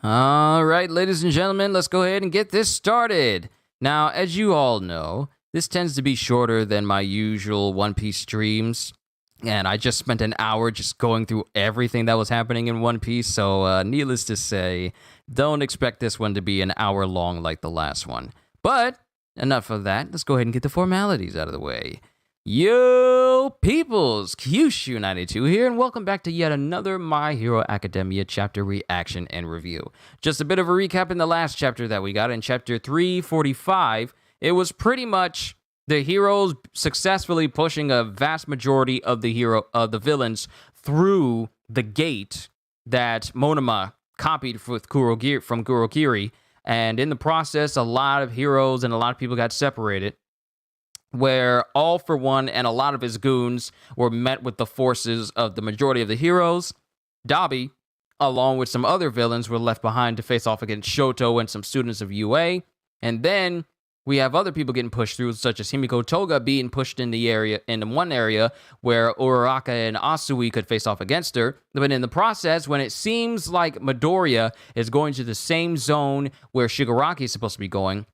All right, ladies and gentlemen, let's go ahead and get this started. Now, as you all know, this tends to be shorter than my usual One Piece streams, and I just spent an hour just going through everything that was happening in One Piece, so needless to say, don't expect this one to be an hour long like the last one. But enough of that, let's go ahead and get the formalities out of the way. Yo, peoples, Kyushu92 here, and welcome back to yet another My Hero Academia chapter reaction and review. Just a bit of a recap in the last chapter that we got. In chapter 345, it was pretty much the heroes successfully pushing a vast majority of the villains through the gate that Monoma copied from Kurogiri, and in the process, a lot of heroes and a lot of people got separated, where All For One and a lot of his goons were met with the forces of the majority of the heroes. Dabi, along with some other villains, were left behind to face off against Shoto and some students of UA. And then we have other people getting pushed through, such as Himiko Toga being pushed in one area where Uraraka and Asui could face off against her. But in the process, when it seems like Midoriya is going to the same zone where Shigaraki is supposed to be going,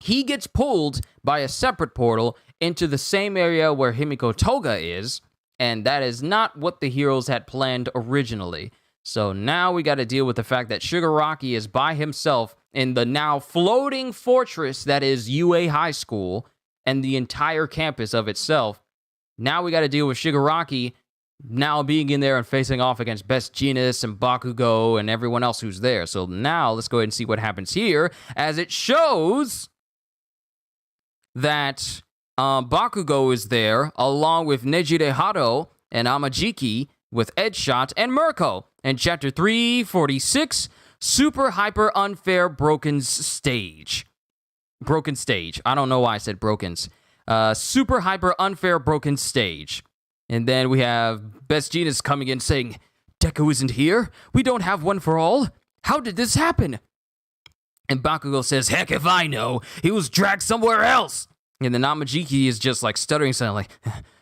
he gets pulled by a separate portal into the same area where Himiko Toga is, and that is not what the heroes had planned originally. So now we got to deal with the fact that Shigaraki is by himself in the now floating fortress that is UA High School and the entire campus of itself. Now we got to deal with Shigaraki now being in there and facing off against Best Jeanist and Bakugo and everyone else who's there. So now let's go ahead and see what happens here, as it shows that Bakugo is there, along with Nejire Hado and Amajiki, with Edgeshot and Mirko. In Chapter 346, Super Hyper Unfair Broken Stage. Broken Stage. I don't know why I said Brokens. Super Hyper Unfair Broken Stage. And then we have Best Jeanist coming in saying, Deku isn't here? We don't have one for all? How did this happen? And Bakugo says, heck if I know, he was dragged somewhere else. And then Amajiki is just like stuttering, saying like,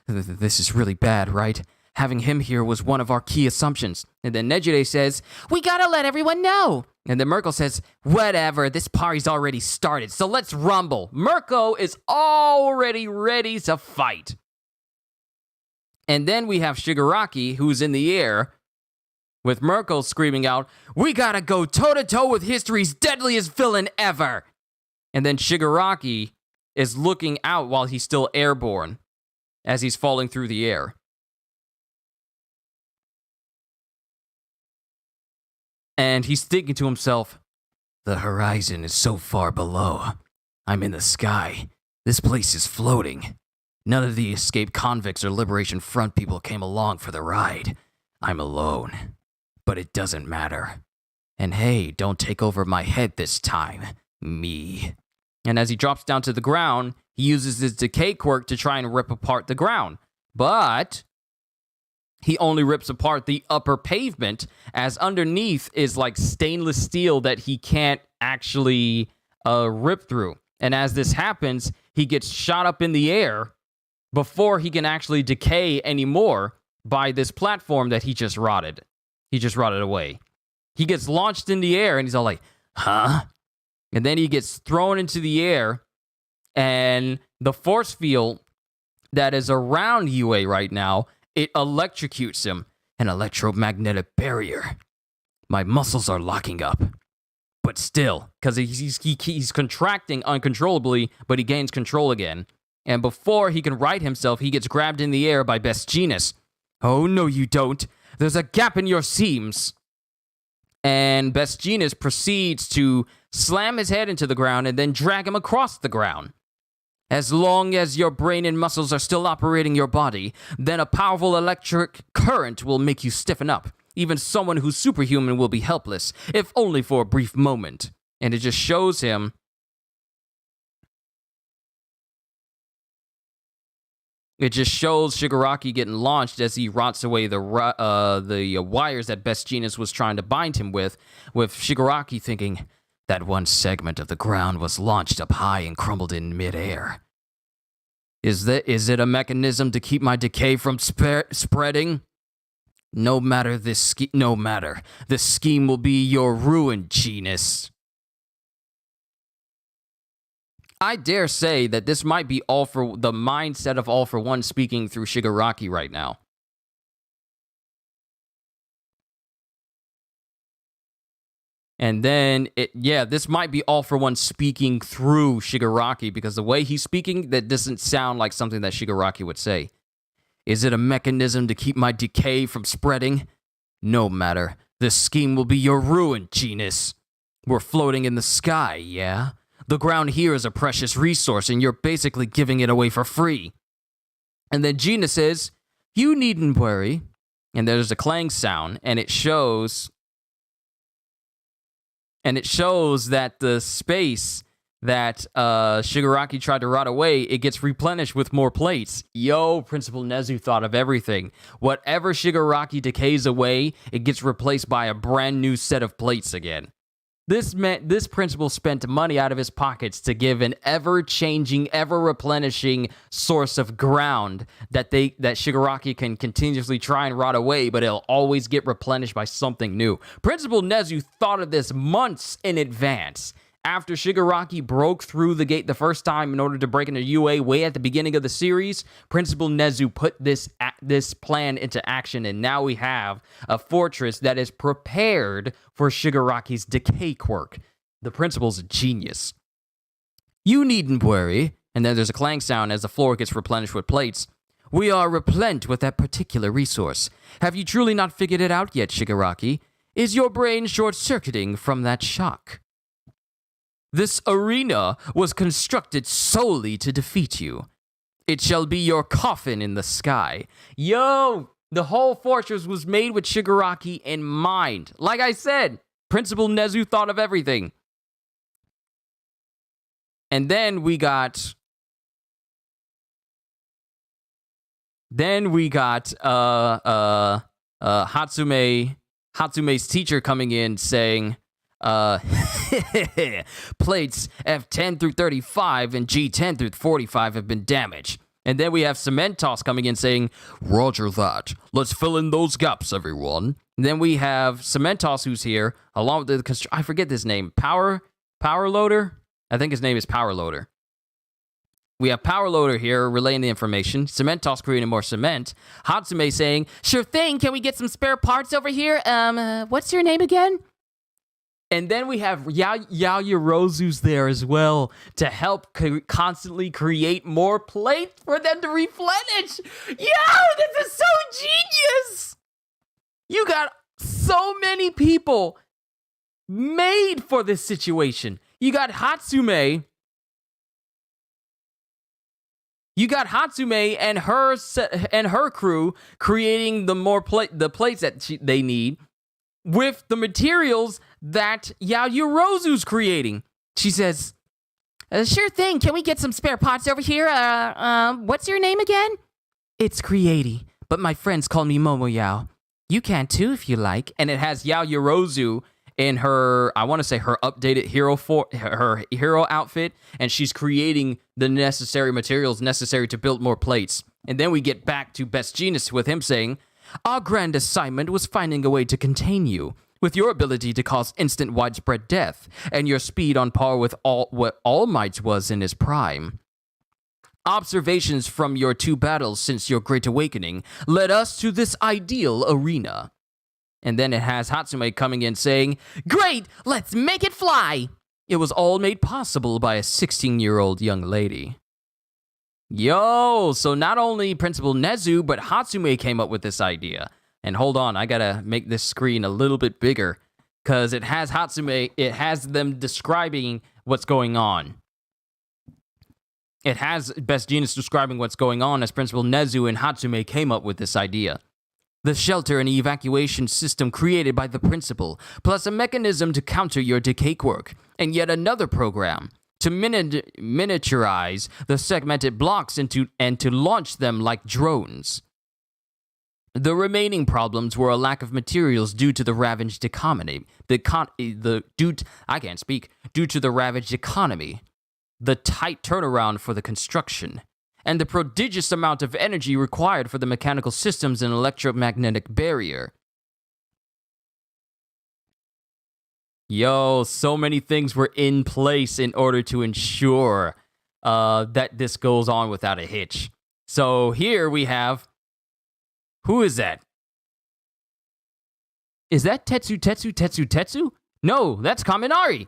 this is really bad, right? Having him here was one of our key assumptions. And then Nejire says, we gotta let everyone know. And then Mirko says, whatever, this party's already started, so let's rumble. Mirko is already ready to fight. And then we have Shigaraki, who's in the air, with Mirko screaming out, we gotta go toe-to-toe with history's deadliest villain ever! And then Shigaraki is looking out while he's still airborne, as he's falling through the air. And he's thinking to himself, the horizon is so far below. I'm in the sky. This place is floating. None of the escaped convicts or Liberation Front people came along for the ride. I'm alone. But it doesn't matter. And hey, don't take over my head this time. Me. And as he drops down to the ground, he uses his decay quirk to try and rip apart the ground. But he only rips apart the upper pavement, as underneath is like stainless steel that he can't actually rip through. And as this happens, he gets shot up in the air before he can actually decay anymore by this platform that he just rotted. He just rotted away. He gets launched in the air, and he's all like, huh? And then he gets thrown into the air, and the force field that is around UA right now, it electrocutes him. An electromagnetic barrier. My muscles are locking up. But still, because he's contracting uncontrollably, but he gains control again. And before he can right himself, he gets grabbed in the air by Best Jeanist. Oh, no, you don't. There's a gap in your seams. And Best Jeanist proceeds to slam his head into the ground and then drag him across the ground. As long as your brain and muscles are still operating your body, then a powerful electric current will make you stiffen up. Even someone who's superhuman will be helpless, if only for a brief moment. And it just shows him It just shows Shigaraki getting launched as he rots away the wires that Best Jeanist was trying to bind him with Shigaraki thinking, that one segment of the ground was launched up high and crumbled in midair. Is it a mechanism to keep my decay from spreading? No matter. The scheme will be your ruin, Genus. I dare say that this might be all for the mindset of All For One speaking through Shigaraki right now. And then, this might be All For One speaking through Shigaraki, because the way he's speaking, that doesn't sound like something that Shigaraki would say. Is it a mechanism to keep my decay from spreading? No matter. This scheme will be your ruin, Genus. We're floating in the sky, yeah? The ground here is a precious resource, and you're basically giving it away for free. And then Genus says, you needn't worry. And there's a clang sound, and it shows that the space that Shigaraki tried to rot away, it gets replenished with more plates. Yo, Principal Nezu thought of everything. Whatever Shigaraki decays away, it gets replaced by a brand new set of plates again. This meant this principal spent money out of his pockets to give an ever-changing, ever-replenishing source of ground that Shigaraki can continuously try and rot away, but it'll always get replenished by something new. Principal Nezu thought of this months in advance. After Shigaraki broke through the gate the first time in order to break into UA way at the beginning of the series, Principal Nezu put this plan into action, and now we have a fortress that is prepared for Shigaraki's decay quirk. The principal's a genius. You needn't worry. And then there's a clang sound as the floor gets replenished with plates. We are replete with that particular resource. Have you truly not figured it out yet, Shigaraki? Is your brain short-circuiting from that shock? This arena was constructed solely to defeat you. It shall be your coffin in the sky. Yo, the whole fortress was made with Shigaraki in mind. Like I said, Principal Nezu thought of everything. And then we got Hatsume's teacher coming in saying, plates F10 through 35 and G10 through 45 have been damaged. And then we have Cementos coming in saying, Roger that. Let's fill in those gaps, everyone. And then we have Cementos who's here, along with the, I forget his name, Power Loader? I think his name is Power Loader. We have Power Loader here relaying the information. Cementos creating more cement. Hatsume saying, sure thing, can we get some spare parts over here? What's your name again? And then we have Yaoyorozu's there as well to help constantly create more plates for them to replenish. Yo, this is so genius! You got so many people made for this situation. You got Hatsume. And her crew creating the plates that they need with the materials that Yaoyorozu's creating. She says, sure thing, can we get some spare parts over here? What's your name again? It's Creati, but my friends call me Momoyao. You can too if you like. And it has Yaoyorozu in her, I want to say her updated her hero outfit, and she's creating the necessary materials necessary to build more plates. And then we get back to Best Jeanist with him saying, our grand assignment was finding a way to contain you. With your ability to cause instant widespread death, and your speed on par with what All Might was in his prime. Observations from your 2 battles since your Great Awakening led us to this ideal arena. And then it has Hatsume coming in saying, great, let's make it fly! It was all made possible by a 16-year-old young lady. Yo, so not only Principal Nezu, but Hatsume came up with this idea. And hold on, I gotta make this screen a little bit bigger, because it has Hatsume, it has them describing what's going on. It has Best Jeanist describing what's going on as Principal Nezu and Hatsume came up with this idea. The shelter and evacuation system created by the principal, plus a mechanism to counter your decay quirk, and yet another program to miniaturize the segmented blocks and to launch them like drones. The remaining problems were a lack of materials due to the ravaged economy. Due to the ravaged economy, the tight turnaround for the construction, and the prodigious amount of energy required for the mechanical systems and electromagnetic barrier. Yo, so many things were in place in order to ensure that this goes on without a hitch. So here we have... Who is that? Is that Tetsu? No, that's Kaminari.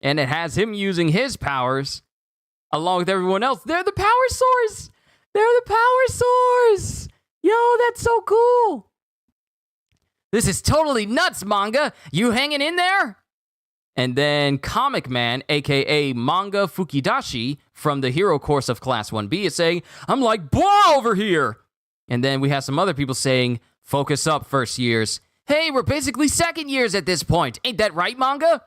And it has him using his powers along with everyone else. They're the power source. Yo, that's so cool. This is totally nuts, manga. You hanging in there? And then Comic Man, a.k.a. Manga Fukidashi, from the Hero Course of Class 1B, is saying, I'm like, blah over here. And then we have some other people saying, focus up, first years. Hey, we're basically second years at this point. Ain't that right, manga?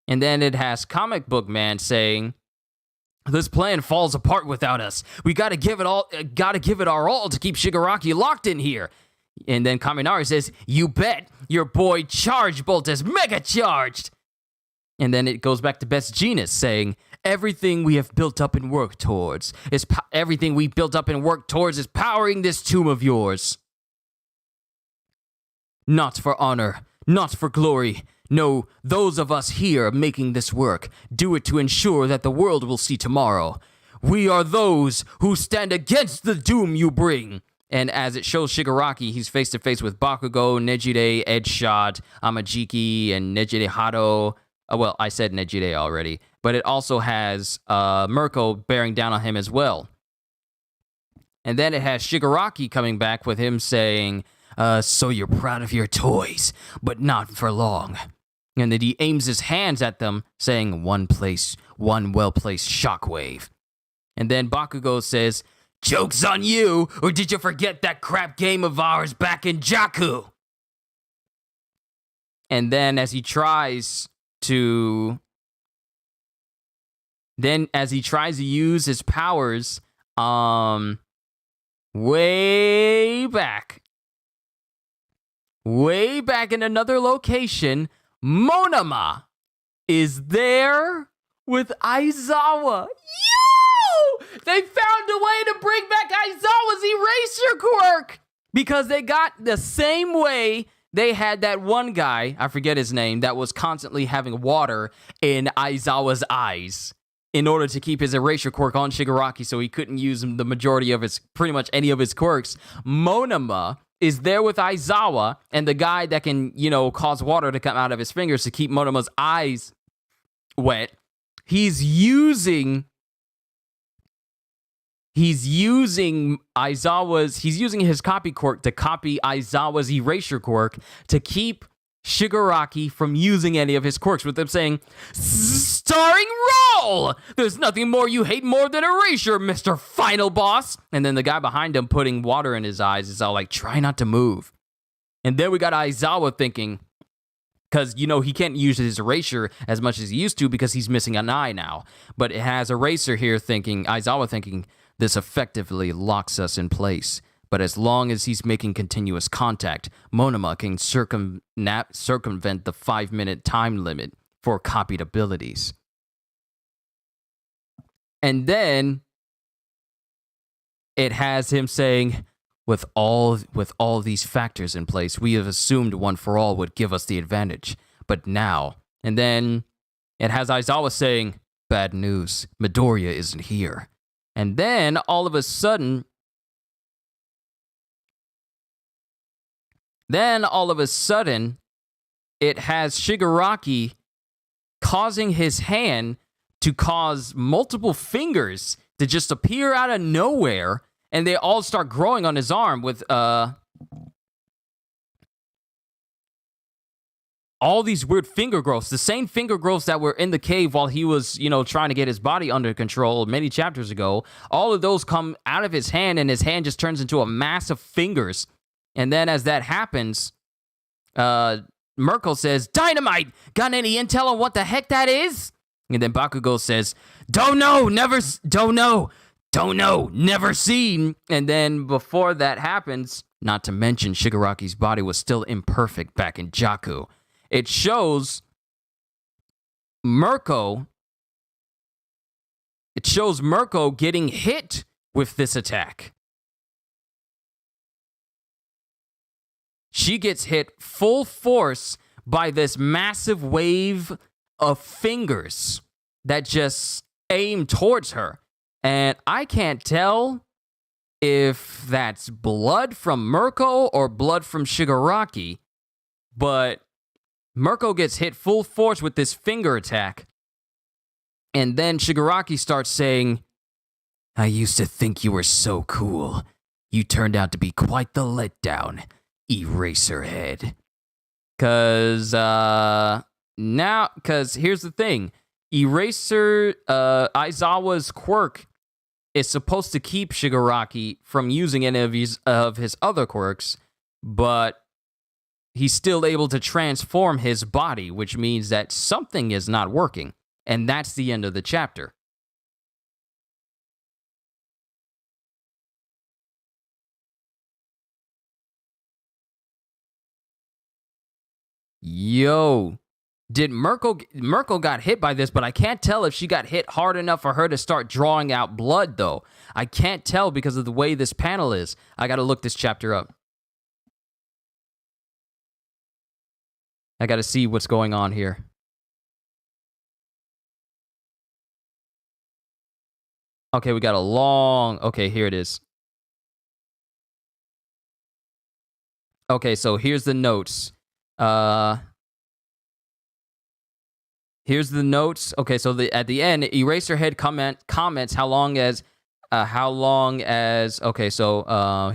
And then it has Comic Book Man saying, this plan falls apart without us. We gotta give it our all to keep Shigaraki locked in here. And then Kaminari says, you bet, your boy Charge Bolt is mega charged. And then it goes back to Best Genus saying, everything we built up and worked towards is powering this tomb of yours. Not for honor, not for glory. No, those of us here making this work do it to ensure that the world will see tomorrow. We are those who stand against the doom you bring. And as it shows Shigaraki, he's face to face with Bakugo, Nejire, Edgeshot, Amajiki, and Nejire Hado. Well, I said Nejire already, but it also has Mirko bearing down on him as well. And then it has Shigaraki coming back with him saying, so you're proud of your toys, but not for long. And then he aims his hands at them, saying, one well-placed shockwave. And then Bakugo says, joke's on you, or did you forget that crap game of ours back in Jakku? And then as he tries to use his powers, way back in another location, Monoma is there with Aizawa. Yo! They found a way to bring back Aizawa's eraser quirk because they got the same way they had that one guy, I forget his name, that was constantly having water in Aizawa's eyes in order to keep his erasure quirk on Shigaraki so he couldn't use the majority of pretty much any of his quirks. Monoma is there with Aizawa and the guy that can, cause water to come out of his fingers to keep Monoma's eyes wet. He's using his copy quirk to copy Aizawa's erasure quirk to keep Shigaraki from using any of his quirks, with them saying, starring roll! There's nothing more you hate more than erasure, Mr. Final Boss! And then the guy behind him putting water in his eyes is all like, try not to move. And then we got Aizawa thinking, because, he can't use his erasure as much as he used to because he's missing an eye now. But it has Eraser here Aizawa thinking, this effectively locks us in place. But as long as he's making continuous contact, Monoma can circumvent the 5-minute time limit for copied abilities. And then it has him saying, with all these factors in place, we have assumed One for All would give us the advantage. But now, and then it has Aizawa saying, bad news, Midoriya isn't here. And then all of a sudden, it has Shigaraki causing his hand to cause multiple fingers to just appear out of nowhere, and they all start growing on his arm with all these weird finger growths. The same finger growths that were in the cave while he was, trying to get his body under control many chapters ago. All of those come out of his hand, and his hand just turns into a mass of fingers. And then as that happens, Merkel says, Dynamite! Got any intel on what the heck that is? And then Bakugo says, don't know, never seen. And then before that happens, not to mention Shigaraki's body was still imperfect back in Jakku. It shows Mirko getting hit with this attack. She gets hit full force by this massive wave of fingers that just aim towards her. And I can't tell if that's blood from Mirko or blood from Shigaraki, but Mirko gets hit full force with this finger attack. And then Shigaraki starts saying, "I used to think you were so cool. You turned out to be quite the letdown, Eraserhead." Cause here's the thing. Aizawa's quirk is supposed to keep Shigaraki from using any of his other quirks, but he's still able to transform his body, which means that something is not working. And that's the end of the chapter. Yo, did Mirko got hit by this, but I can't tell if she got hit hard enough for her to start drawing out blood, though. I can't tell because of the way this panel is. I gotta look this chapter up. I gotta see what's going on here. Okay, we got a long... Okay, here it is. Okay, so here's the notes. Here's the notes. Okay, so at the end, Eraserhead comments how long as okay, so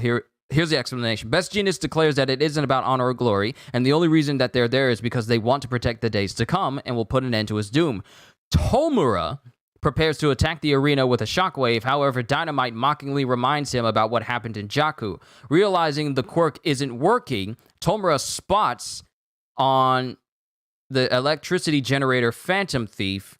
here's the explanation. Best Genius declares that it isn't about honor or glory, and the only reason that they're there is because they want to protect the days to come and will put an end to his doom. Tomura prepares to attack the arena with a shockwave. However, Dynamite mockingly reminds him about what happened in Jakku. Realizing the quirk isn't working, Tomura spots on the electricity generator Phantom Thief,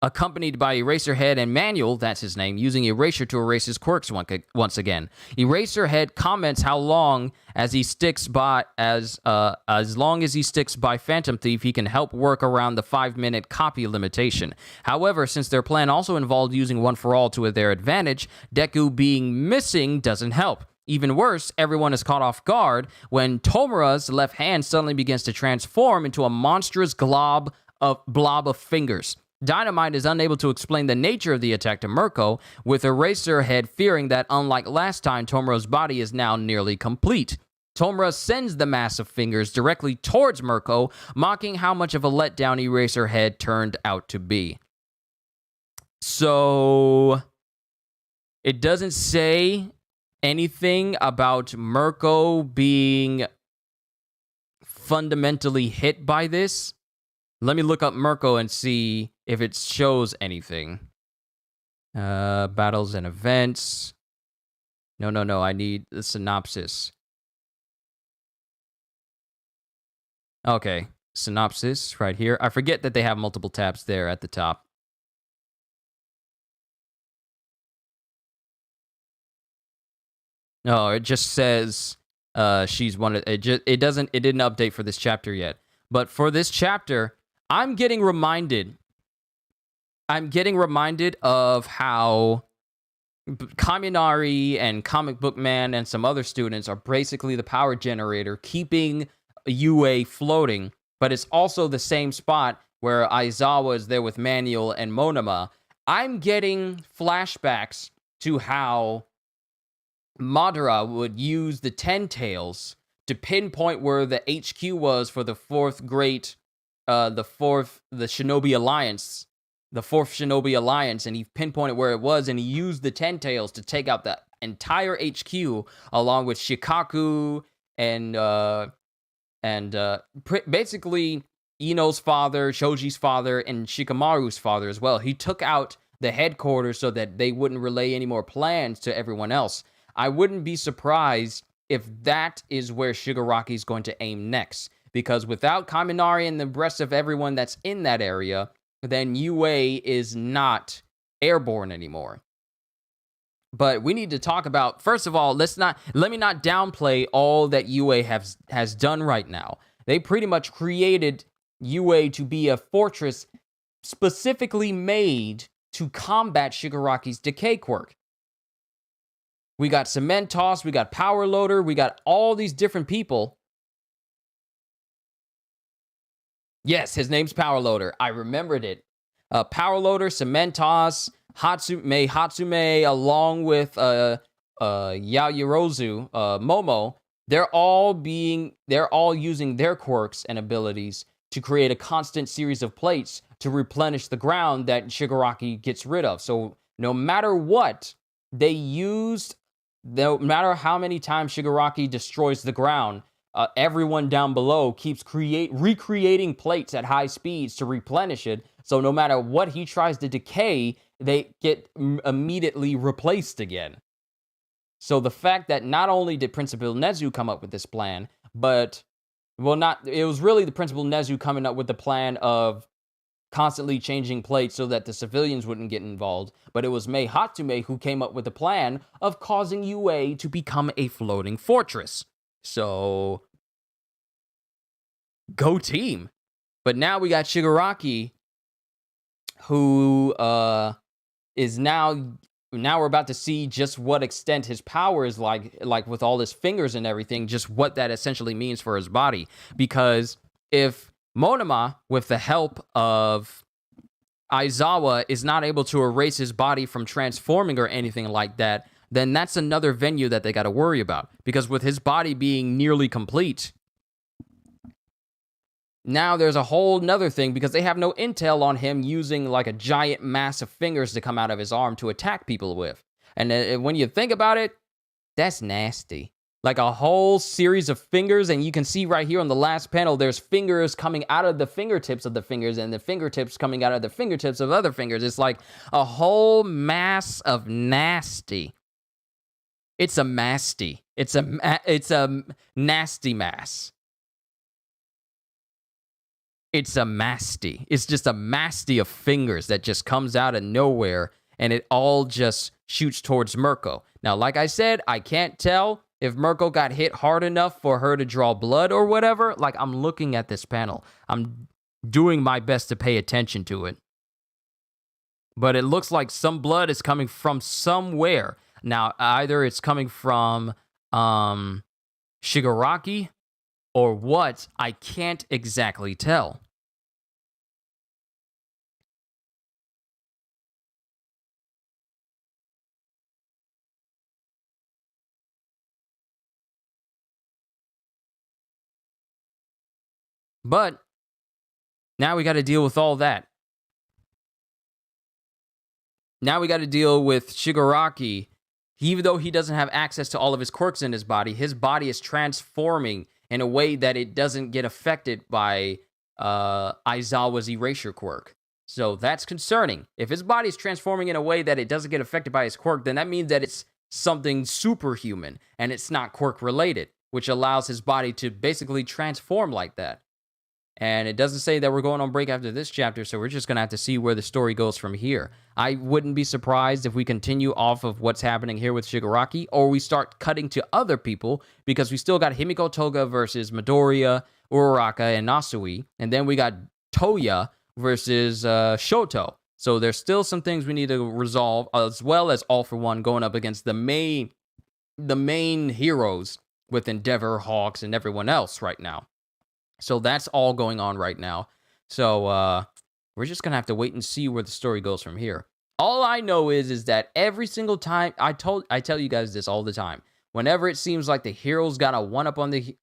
accompanied by Eraserhead and Manuel, that's his name, using Erasure to erase his quirks once again. Eraserhead comments how long as he sticks by as long as he sticks by Phantom Thief, he can help work around the 5-minute copy limitation. However, since their plan also involved using One for All to their advantage, Deku being missing doesn't help. Even worse, everyone is caught off guard when Tomura's left hand suddenly begins to transform into a monstrous blob of fingers. Dynamite is unable to explain the nature of the attack to Mirko, with Eraserhead fearing that, unlike last time, Tomura's body is now nearly complete. Tomura sends the massive fingers directly towards Mirko, mocking how much of a letdown Eraserhead turned out to be. So, it doesn't say anything about Mirko being fundamentally hit by this. Let me look up Mirko and see if it shows anything. Battles and events. No. I need the synopsis. Okay. Synopsis right here. I forget that they have multiple tabs there at the top. No, it just says she's one of it didn't update for this chapter yet. But for this chapter, I'm getting reminded of how Kaminari and Comic Book Man and some other students are basically the power generator keeping UA floating, but it's also the same spot where Aizawa is there with Manuel and Monoma. I'm getting flashbacks to how Madara would use the Ten Tails to pinpoint where the HQ was for the fourth Shinobi Alliance, and he pinpointed where it was, and he used the Ten Tails to take out the entire HQ, along with Shikaku and basically Ino's father, Shoji's father, and Shikamaru's father as well. He took out the headquarters so that they wouldn't relay any more plans to everyone else. I wouldn't be surprised if that is where Shigaraki is going to aim next, because without Kaminari and the rest of everyone that's in that area, then UA is not airborne anymore. But we need to talk about, first of all, let me not downplay all that UA has done right now. They pretty much created UA to be a fortress specifically made to combat Shigaraki's decay quirk. We got Cement Toss, we got Power Loader, we got all these different people. Yes, his name's Power Loader. I remembered it. Power Loader, Cement Toss, Hatsume, along with Yaoyorozu, Momo, they're all using their quirks and abilities to create a constant series of plates to replenish the ground that Shigaraki gets rid of. So no matter what they used, no matter how many times Shigaraki destroys the ground, everyone down below keeps recreating plates at high speeds to replenish it. So no matter what he tries to decay, they get immediately replaced again. So the fact that not only did Principal Nezu come up with this plan, but, it was really the Principal Nezu coming up with the plan of constantly changing plates so that the civilians wouldn't get involved, but it was Mei Hatsume who came up with the plan of causing UA to become a floating fortress. So, go team. But now we got Shigaraki, who is now we're about to see just what extent his power is like with all his fingers and everything, just what that essentially means for his body. Because if Monoma, with the help of Aizawa, is not able to erase his body from transforming or anything like that, then that's another venue that they got to worry about. Because with his body being nearly complete, now there's a whole nother thing, because they have no intel on him using like a giant mass of fingers to come out of his arm to attack people with. And when you think about it, that's nasty. Like a whole series of fingers, and you can see right here on the last panel, there's fingers coming out of the fingertips of the fingers, and the fingertips coming out of the fingertips of other fingers. It's like a whole mass of nasty. It's a masty. It's a nasty mass. It's a masty. It's just a masty of fingers that just comes out of nowhere, and it all just shoots towards Mirko. Now, like I said, I can't tell if Mirko got hit hard enough for her to draw blood or whatever. Like, I'm looking at this panel. I'm doing my best to pay attention to it. But it looks like some blood is coming from somewhere. Now, either it's coming from Shigaraki or what, I can't exactly tell. But now we got to deal with all that. Now we got to deal with Shigaraki. Even though he doesn't have access to all of his quirks in his body is transforming in a way that it doesn't get affected by Aizawa's erasure quirk. So that's concerning. If his body is transforming in a way that it doesn't get affected by his quirk, then that means that it's something superhuman, and it's not quirk related, which allows his body to basically transform like that. And it doesn't say that we're going on break after this chapter, so we're just going to have to see where the story goes from here. I wouldn't be surprised if we continue off of what's happening here with Shigaraki, or we start cutting to other people, because we still got Himiko Toga versus Midoriya, Uraraka, and Nasui, and then we got Toya versus Shoto. So there's still some things we need to resolve, as well as All For One going up against the main heroes with Endeavor, Hawks, and everyone else right now. So that's all going on right now. So we're just going to have to wait and see where the story goes from here. All I know is that every single time, I tell you guys this all the time. Whenever it seems like the heroes got a one-up on the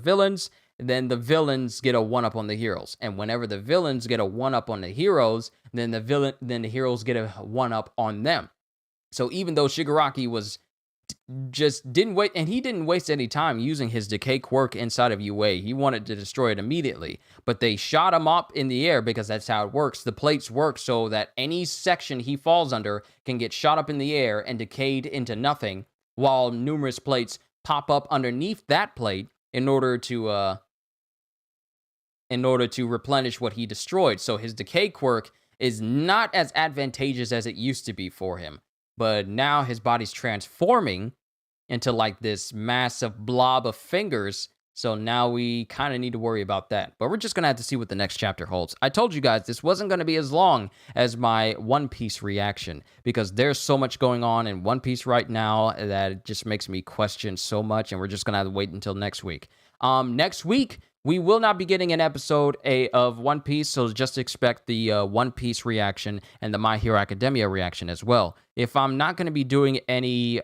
villains, then the villains get a one-up on the heroes. And whenever the villains get a one-up on the heroes, then the heroes get a one-up on them. So even though Shigaraki didn't waste any time using his decay quirk inside of UA. He wanted to destroy it immediately, but they shot him up in the air, because that's how it works. The plates work so that any section he falls under can get shot up in the air and decayed into nothing, while numerous plates pop up underneath that plate in order to replenish what he destroyed. So his decay quirk is not as advantageous as it used to be for him. But now his body's transforming into like this massive blob of fingers. So now we kind of need to worry about that. But we're just going to have to see what the next chapter holds. I told you guys this wasn't going to be as long as my One Piece reaction because there's so much going on in One Piece right now that it just makes me question so much. And we're just going to have to wait until next week. Next week, we will not be getting an episode of One Piece, so just expect the One Piece reaction and the My Hero Academia reaction as well. If I'm not going to be doing any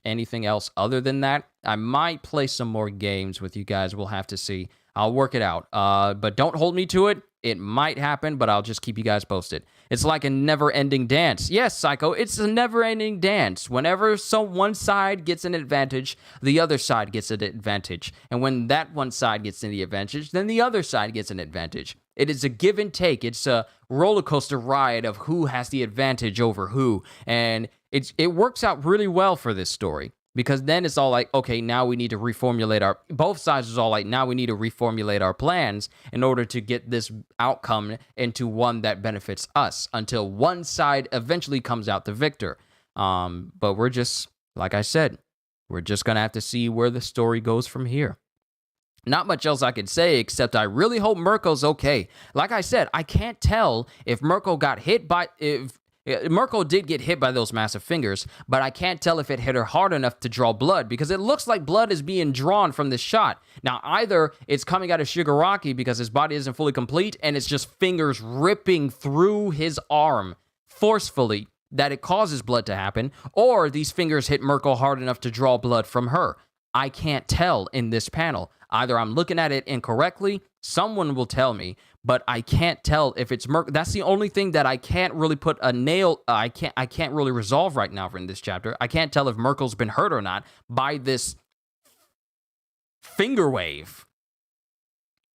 anything else other than that, I might play some more games with you guys. We'll have to see. I'll work it out. But don't hold me to it. It might happen, but I'll just keep you guys posted. It's like a never-ending dance. Yes, Psycho, it's a never-ending dance. Whenever one side gets an advantage, the other side gets an advantage. And when that one side gets the advantage, then the other side gets an advantage. It is a give and take. It's a roller coaster ride of who has the advantage over who. And it works out really well for this story. Because then it's all like, okay, now we need to reformulate both sides is all like, now we need to reformulate our plans in order to get this outcome into one that benefits us until one side eventually comes out the victor. But we're just, like I said, we're just going to have to see where the story goes from here. Not much else I could say, except I really hope Mirko's okay. Like I said, I can't tell if Mirko got hit by, Mirko did get hit by those massive fingers, but I can't tell if it hit her hard enough to draw blood because it looks like blood is being drawn from this shot. Now, either it's coming out of Shigaraki because his body isn't fully complete and it's just fingers ripping through his arm forcefully that it causes blood to happen, or these fingers hit Mirko hard enough to draw blood from her. I can't tell in this panel. Either I'm looking at it incorrectly, someone will tell me, but I can't tell if it's Mirko. That's the only thing that I can't really put a nail, I can't really resolve right now in this chapter. I can't tell if Mirko's been hurt or not by this finger wave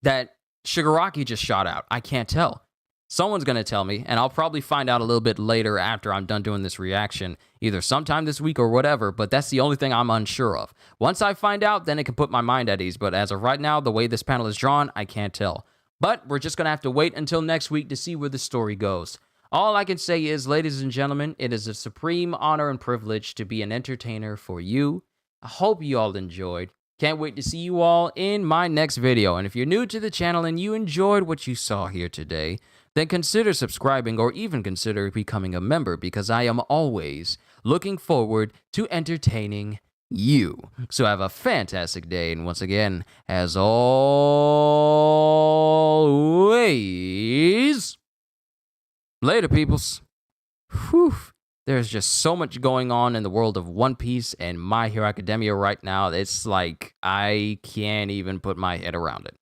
that Shigaraki just shot out. I can't tell. Someone's going to tell me, and I'll probably find out a little bit later after I'm done doing this reaction, either sometime this week or whatever, but that's the only thing I'm unsure of. Once I find out, then it can put my mind at ease, but as of right now, the way this panel is drawn, I can't tell. But we're just going to have to wait until next week to see where the story goes. All I can say is, ladies and gentlemen, it is a supreme honor and privilege to be an entertainer for you. I hope you all enjoyed. Can't wait to see you all in my next video. And if you're new to the channel and you enjoyed what you saw here today, then consider subscribing or even consider becoming a member because I am always looking forward to entertaining you. So have a fantastic day, and once again, as always, later, peoples. Whew. There's just so much going on in the world of One Piece and My Hero Academia right now. It's like I can't even put my head around it.